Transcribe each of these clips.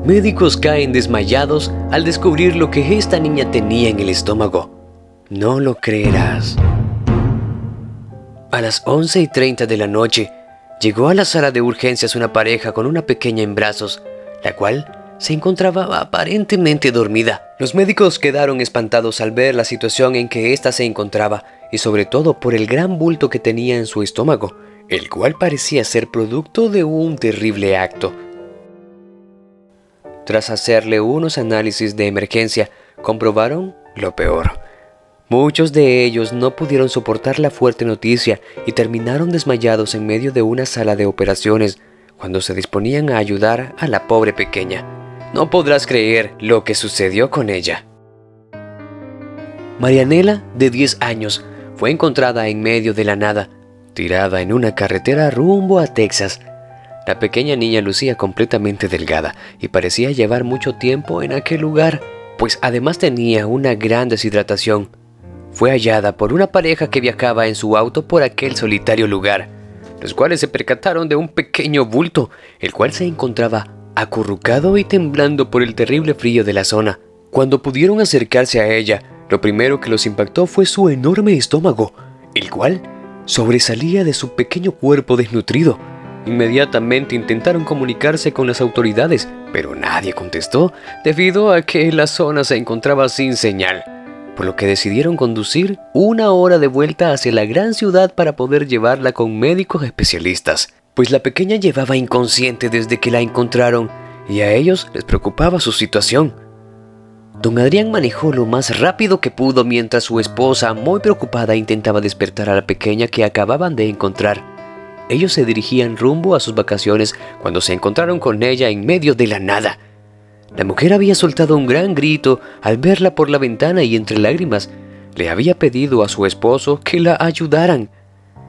Médicos caen desmayados al descubrir lo que esta niña tenía en el estómago. No lo creerás. A las 11:30 de la noche, llegó a la sala de urgencias una pareja con una pequeña en brazos, la cual se encontraba aparentemente dormida. Los médicos quedaron espantados al ver la situación en que ésta se encontraba y sobre todo por el gran bulto que tenía en su estómago, el cual parecía ser producto de un terrible acto. Tras hacerle unos análisis de emergencia, comprobaron lo peor. Muchos de ellos no pudieron soportar la fuerte noticia y terminaron desmayados en medio de una sala de operaciones cuando se disponían a ayudar a la pobre pequeña. No podrás creer lo que sucedió con ella. Marianela, de 10 años, fue encontrada en medio de la nada, tirada en una carretera rumbo a Texas. La pequeña niña lucía completamente delgada y parecía llevar mucho tiempo en aquel lugar, pues además tenía una gran deshidratación. Fue hallada por una pareja que viajaba en su auto por aquel solitario lugar, los cuales se percataron de un pequeño bulto, el cual se encontraba acurrucado y temblando por el terrible frío de la zona. Cuando pudieron acercarse a ella, lo primero que los impactó fue su enorme estómago, el cual sobresalía de su pequeño cuerpo desnutrido. Inmediatamente intentaron comunicarse con las autoridades, pero nadie contestó debido a que la zona se encontraba sin señal, por lo que decidieron conducir 1 hora de vuelta hacia la gran ciudad para poder llevarla con médicos especialistas, pues la pequeña llevaba inconsciente desde que la encontraron y a ellos les preocupaba su situación. Don Adrián manejó lo más rápido que pudo mientras su esposa, muy preocupada, intentaba despertar a la pequeña que acababan de encontrar. Ellos se dirigían rumbo a sus vacaciones cuando se encontraron con ella en medio de la nada. La mujer había soltado un gran grito al verla por la ventana y entre lágrimas le había pedido a su esposo que la ayudaran.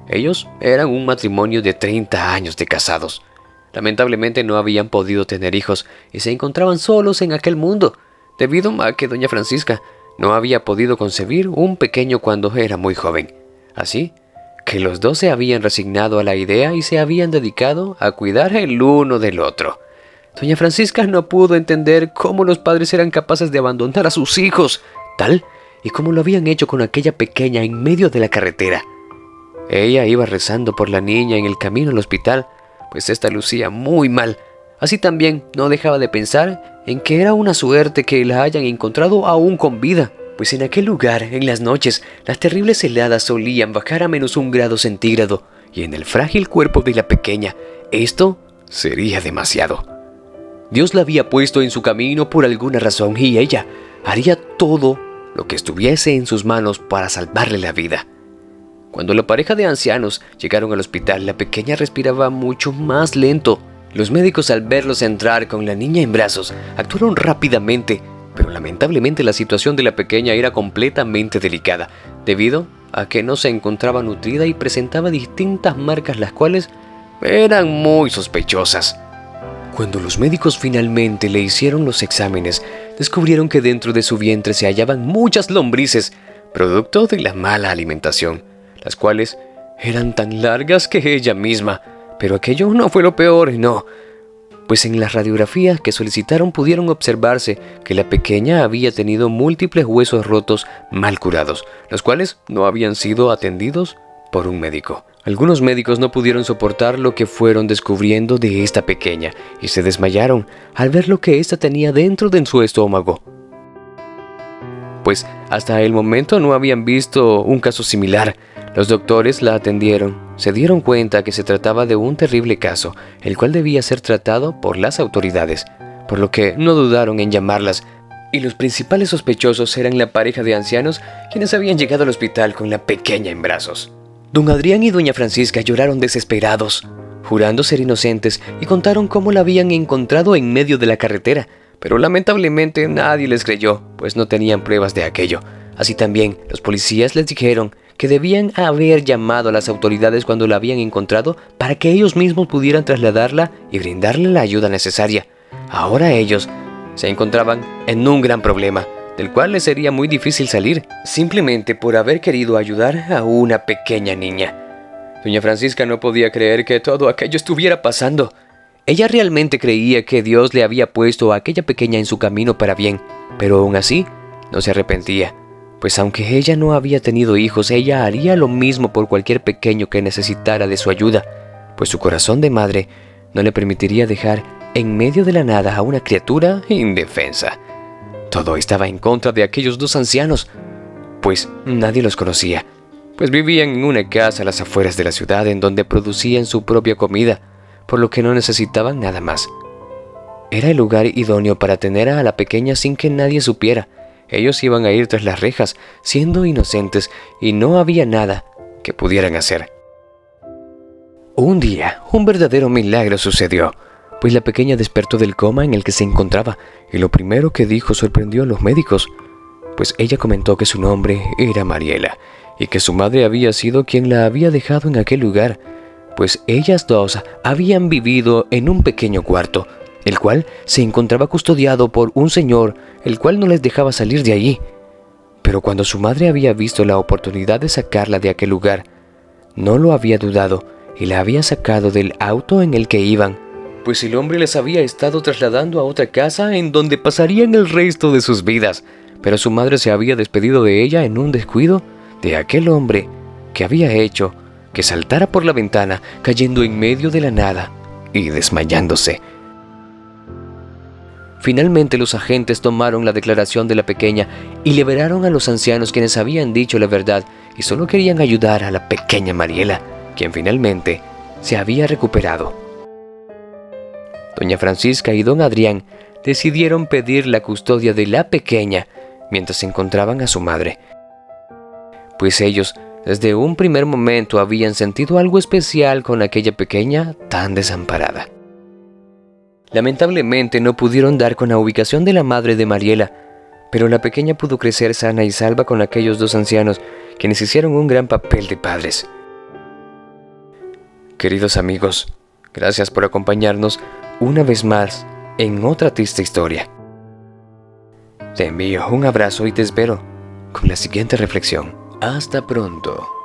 Ellos eran un matrimonio de 30 años de casados. Lamentablemente no habían podido tener hijos y se encontraban solos en aquel mundo, debido a que doña Francisca no había podido concebir un pequeño cuando era muy joven. Así que los dos se habían resignado a la idea y se habían dedicado a cuidar el uno del otro. Doña Francisca no pudo entender cómo los padres eran capaces de abandonar a sus hijos, tal y como lo habían hecho con aquella pequeña en medio de la carretera. Ella iba rezando por la niña en el camino al hospital, pues ésta lucía muy mal. Así también no dejaba de pensar en que era una suerte que la hayan encontrado aún con vida, pues en aquel lugar, en las noches, las terribles heladas solían bajar a -1 grado centígrado, y en el frágil cuerpo de la pequeña, esto sería demasiado. Dios la había puesto en su camino por alguna razón y ella haría todo lo que estuviese en sus manos para salvarle la vida. Cuando la pareja de ancianos llegaron al hospital, la pequeña respiraba mucho más lento. Los médicos, al verlos entrar con la niña en brazos, actuaron rápidamente, pero lamentablemente la situación de la pequeña era completamente delicada, debido a que no se encontraba nutrida y presentaba distintas marcas, las cuales eran muy sospechosas. Cuando los médicos finalmente le hicieron los exámenes, descubrieron que dentro de su vientre se hallaban muchas lombrices, producto de la mala alimentación, las cuales eran tan largas que ella misma. Pero aquello no fue lo peor, no, pues en las radiografías que solicitaron pudieron observarse que la pequeña había tenido múltiples huesos rotos mal curados, los cuales no habían sido atendidos por un médico. Algunos médicos no pudieron soportar lo que fueron descubriendo de esta pequeña y se desmayaron al ver lo que ésta tenía dentro de su estómago, pues hasta el momento no habían visto un caso similar. Los doctores la atendieron, se dieron cuenta que se trataba de un terrible caso, el cual debía ser tratado por las autoridades, por lo que no dudaron en llamarlas, y los principales sospechosos eran la pareja de ancianos quienes habían llegado al hospital con la pequeña en brazos. Don Adrián y doña Francisca lloraron desesperados, jurando ser inocentes, y contaron cómo la habían encontrado en medio de la carretera, pero lamentablemente nadie les creyó, pues no tenían pruebas de aquello. Así también, los policías les dijeron que debían haber llamado a las autoridades cuando la habían encontrado para que ellos mismos pudieran trasladarla y brindarle la ayuda necesaria. Ahora ellos se encontraban en un gran problema, del cual les sería muy difícil salir, simplemente por haber querido ayudar a una pequeña niña. Doña Francisca no podía creer que todo aquello estuviera pasando, Ella realmente creía que Dios le había puesto a aquella pequeña en su camino para bien, pero aún así no se arrepentía, pues aunque ella no había tenido hijos, ella haría lo mismo por cualquier pequeño que necesitara de su ayuda, pues su corazón de madre no le permitiría dejar en medio de la nada a una criatura indefensa. Todo estaba en contra de aquellos dos ancianos, pues nadie los conocía, pues vivían en una casa a las afueras de la ciudad en donde producían su propia comida, por lo que no necesitaban nada más. Era el lugar idóneo para tener a la pequeña sin que nadie supiera. Ellos iban a ir tras las rejas, siendo inocentes, y no había nada que pudieran hacer. Un día, un verdadero milagro sucedió, pues la pequeña despertó del coma en el que se encontraba, y lo primero que dijo sorprendió a los médicos, pues ella comentó que su nombre era Mariela, y que su madre había sido quien la había dejado en aquel lugar, pues ellas dos habían vivido en un pequeño cuarto, el cual se encontraba custodiado por un señor, el cual no les dejaba salir de allí. Pero cuando su madre había visto la oportunidad de sacarla de aquel lugar, no lo había dudado y la había sacado del auto en el que iban, pues el hombre les había estado trasladando a otra casa en donde pasarían el resto de sus vidas, pero su madre se había despedido de ella en un descuido de aquel hombre que había hecho que saltara por la ventana, cayendo en medio de la nada y desmayándose. Finalmente los agentes tomaron la declaración de la pequeña y liberaron a los ancianos quienes habían dicho la verdad y solo querían ayudar a la pequeña Mariela, quien finalmente se había recuperado. Doña Francisca y don Adrián decidieron pedir la custodia de la pequeña mientras encontraban a su madre, pues ellos desde un primer momento habían sentido algo especial con aquella pequeña tan desamparada. Lamentablemente no pudieron dar con la ubicación de la madre de Mariela, pero la pequeña pudo crecer sana y salva con aquellos dos ancianos, quienes hicieron un gran papel de padres. Queridos amigos, gracias por acompañarnos una vez más en otra triste historia. Te envío un abrazo y te espero con la siguiente reflexión. Hasta pronto.